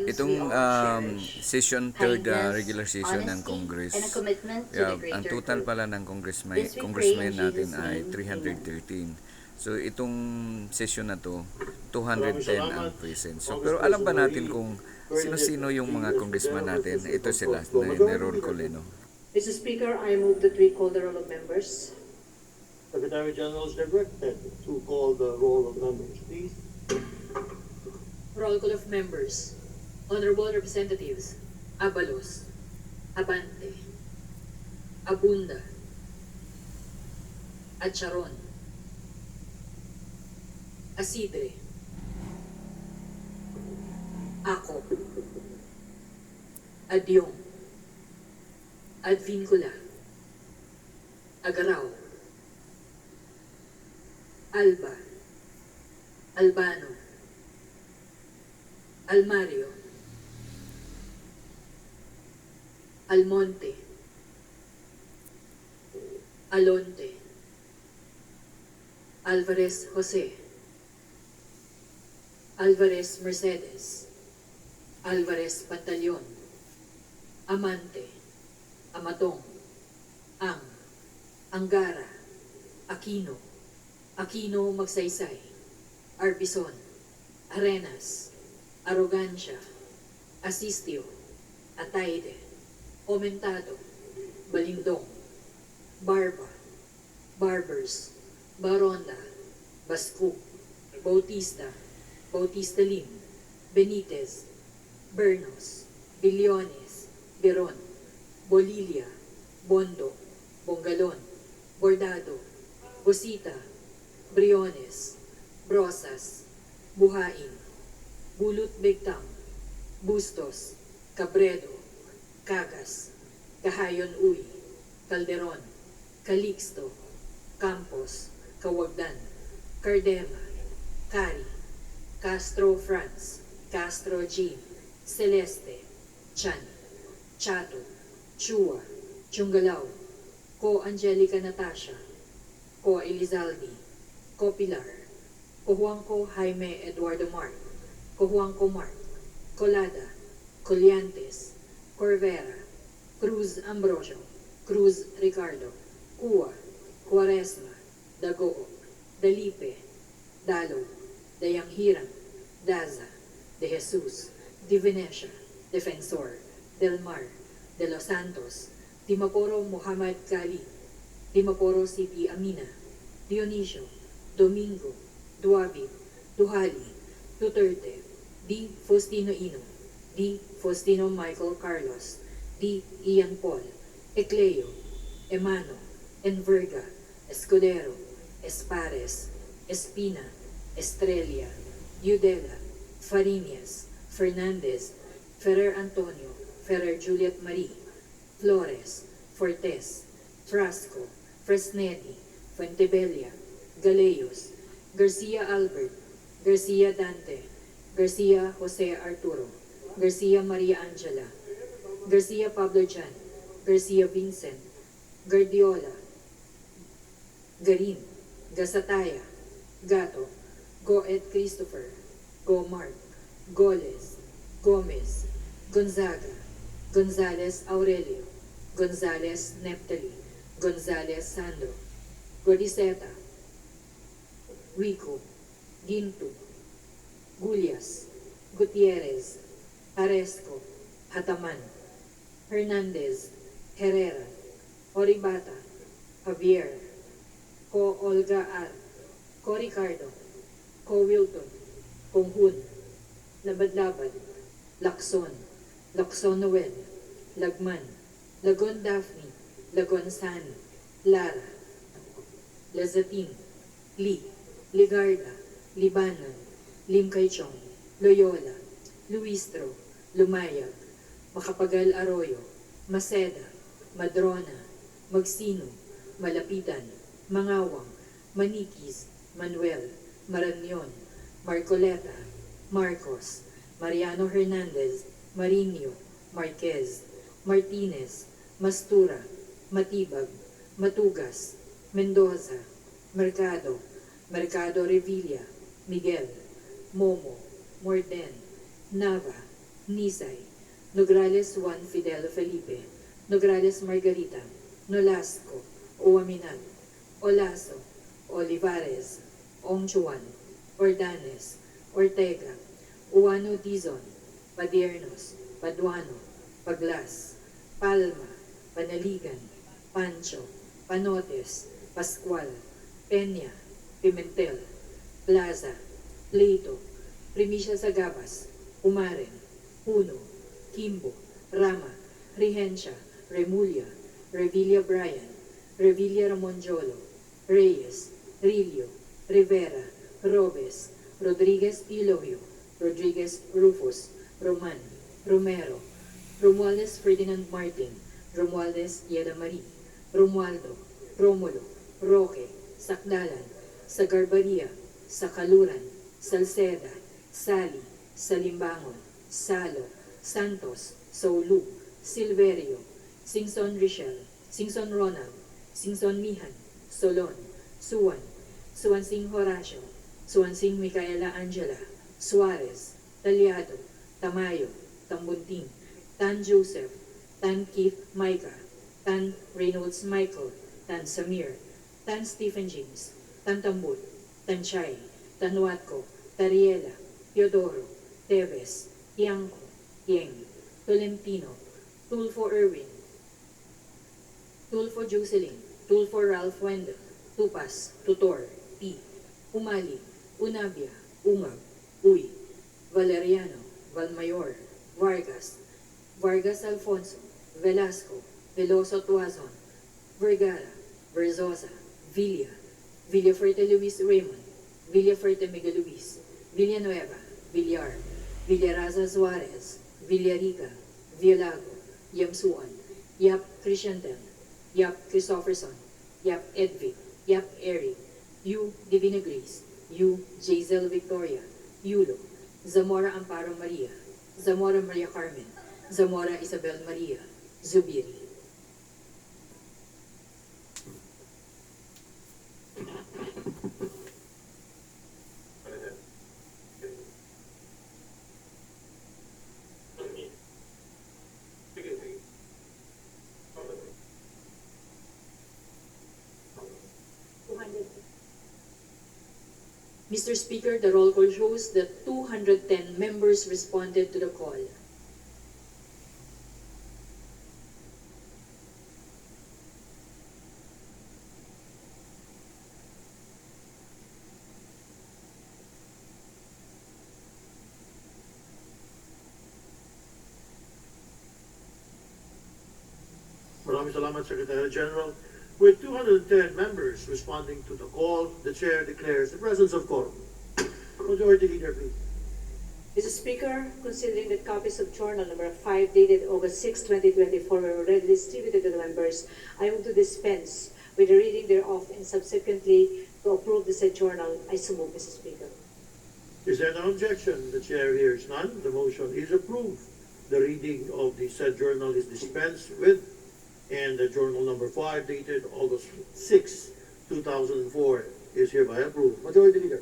Itong session, third regular session ng Congress, ang total pala ng congressmen natin ay 313. So itong session na to, 210 ang present. So, pero alam ba natin kung sino-sino yung mga congressman natin? Ito sila, ni-roll call, no? Mr. Speaker, I move that we call the roll of members. Secretary General is directed to call the roll of members, please. Roll call of members. Honorable Representatives, Abalos, Abante, Abunda, Acharon, Asidre, Ako, Adyong, Advincula, Agaraw, Alba, Albano, Almario, Almonte, Alonte, Alvarez Jose, Alvarez Mercedes, Alvarez Pantaleon, Amante, Amatong, Angara, Aquino, Aquino Magsaysay, Arbison, Arenas, Arrogancia, Asistio, Ataide, Omentado, Balindong, Barba, Barbers, Baronda, Bascu, Bautista, Bautista Lim, Benitez, Bernos, Billones, Beron, Bolilia, Bondo, Bongalon, Bordado, Bosita, Briones, Brosas, Buhain, Bulut Begtang, Bustos, Cabredo, Cagas, Kahayon Uy, Calderon, Calixto, Campos, Kawagdan, Cardema, Cari, Castro Franz, Castro Jean, Celeste, Chan, Chato, Chua, Chungalao, Ko Angelica Natasha, Ko Elizalde, Ko Pilar, Ko Juanco Jaime Eduardo Mark, Ko Juanco Mark, Colada, Coliantes, Corvera, Cruz Ambrosio, Cruz Ricardo, Cua, Cuaresma, Dagoo, Dalipe, Dalo, Dayanghiran, Daza, De Jesus, Di Venecia, Defensor, Del Mar, De Los Santos, Timaporo Muhammad Kali, Timaporo City Amina, Dionisio, Domingo, Duabit, Duhali, Duterte, Di Faustino Ino, Di Faustino Michael Carlos, Di Ian Paul, Ecleo, Emano, Enverga, Escudero, Espares, Espina, Estrella, Udela, Fariñas, Fernandez, Ferrer Antonio, Ferrer Juliet Marie, Flores, Fortes, Frasco, Fresnedi, Fuentebella, Galeos, Garcia Albert, Garcia Dante, Garcia Jose Arturo, Garcia Maria Angela, Garcia Pablo Jan, Garcia Vincent, Guardiola, Garin, Gasataya, Gato, Goet Christopher, Gomart, Goles, Gomez, Gonzaga, Gonzales Aurelio, Gonzales Neptali, Gonzales Sandro, Godiseta, Wico, Ginto, Gulias, Gutierrez, Aresco, Hataman, Hernandez, Herrera, Oribata, Javier, Ko Olga R, Ko Ricardo, Ko Wilton, Konghun, Labad-Labad, Lakson, Lakson Noel, Lagman, Lagon Daphne, Lagon Sani, Lara, Lazatin, Lee, Ligarda, Libanon, Lim Kaichong, Loyola, Luistro, Lumayag, Makapagal Arroyo, Maceda, Madrona, Magsino, Malapitan, Mangawang, Manikis, Manuel, Maranyon, Marcoleta, Marcos, Mariano Hernandez, Marinho, Marquez, Martinez, Mastura, Matibag, Matugas, Mendoza, Mercado, Mercado Revilla, Miguel, Momo, Morden, Nava, Nisay, Nograles Juan Fidel Felipe, Nograles Margarita, Nolasco, Uaminal, Olaso, Olivares, Ongchuan, Ordanes, Ortega, Uano Dizon, Padiernos, Paduano, Paglas, Palma, Panaligan, Pancho, Panotes, Pascual, Peña, Pimentel, Plaza, Pleito, Primicia Sagabas, Umaren, Puno, Kimbo, Rama, Regencia, Remulla, Revilla Bryan, Revilla Ramonjolo, Reyes, Rillo, Rivera, Robes, Rodriguez Ilogio, Rodriguez Rufus, Roman, Romero, Romualdez Ferdinand Martin, Romualdez Yeda Marie, Romualdo, Romulo, Roque, Sakdalan, Sagarbaria, Sakaluran, Salceda, Sali, Salimbangon, Salo, Santos, Saulu, Silverio, Singson Richel, Singson Ronald, Singson Mihan, Solon, Suwan, Suwansing Horacio, Suwansing Micaela Angela, Suarez, Talyado, Tamayo, Tambunting, Tan Joseph, Tan Keith Micah, Tan Reynolds Michael, Tan Samir, Tan Stephen James, Tan Tambut, Tan Chay, Tan Watco, Tariela, Teodoro, Teves, Tiangco, Tieng, Tolentino, Tulfo Irwin, Tulfo Jocelyn, Tulfo Ralph Wendell, Tupas, Tutor, P, Umali, Unabia, Ungab, Uy, Valeriano, Valmayor, Vargas, Vargas Alfonso, Velasco, Veloso Tuazon, Vergara, Verzosa, Villa, Villafuerte Luis Raymond, Villafuerte Miguel Luis, Villanueva, Villar, Villaraza Suarez, Villarica, Villago, Yamsuan, Yap Crescenten, Yap Christopherson, Yap Edvic, Yap Eric, U Divina Grace, U Jazel Victoria, Yulo, Zamora Amparo Maria, Zamora Maria Carmen, Zamora Isabel Maria, Zubiri. Mr. Speaker, the roll call shows that 210 members responded to the call. Maraming salamat, Secretary General. With 210 members responding to the call, the Chair declares the presence of quorum. Majority Leader, please. Mr. Speaker, considering that copies of Journal number 5 dated August 6, 2024 were already distributed to the members, I move to dispense with the reading thereof and subsequently to approve the said journal. I so move, Mr. Speaker. Is there no objection? The Chair hears none. The motion is approved. The reading of the said journal is dispensed with, and the Journal number 5 dated August 6, 2004 is hereby approved. Majority Leader.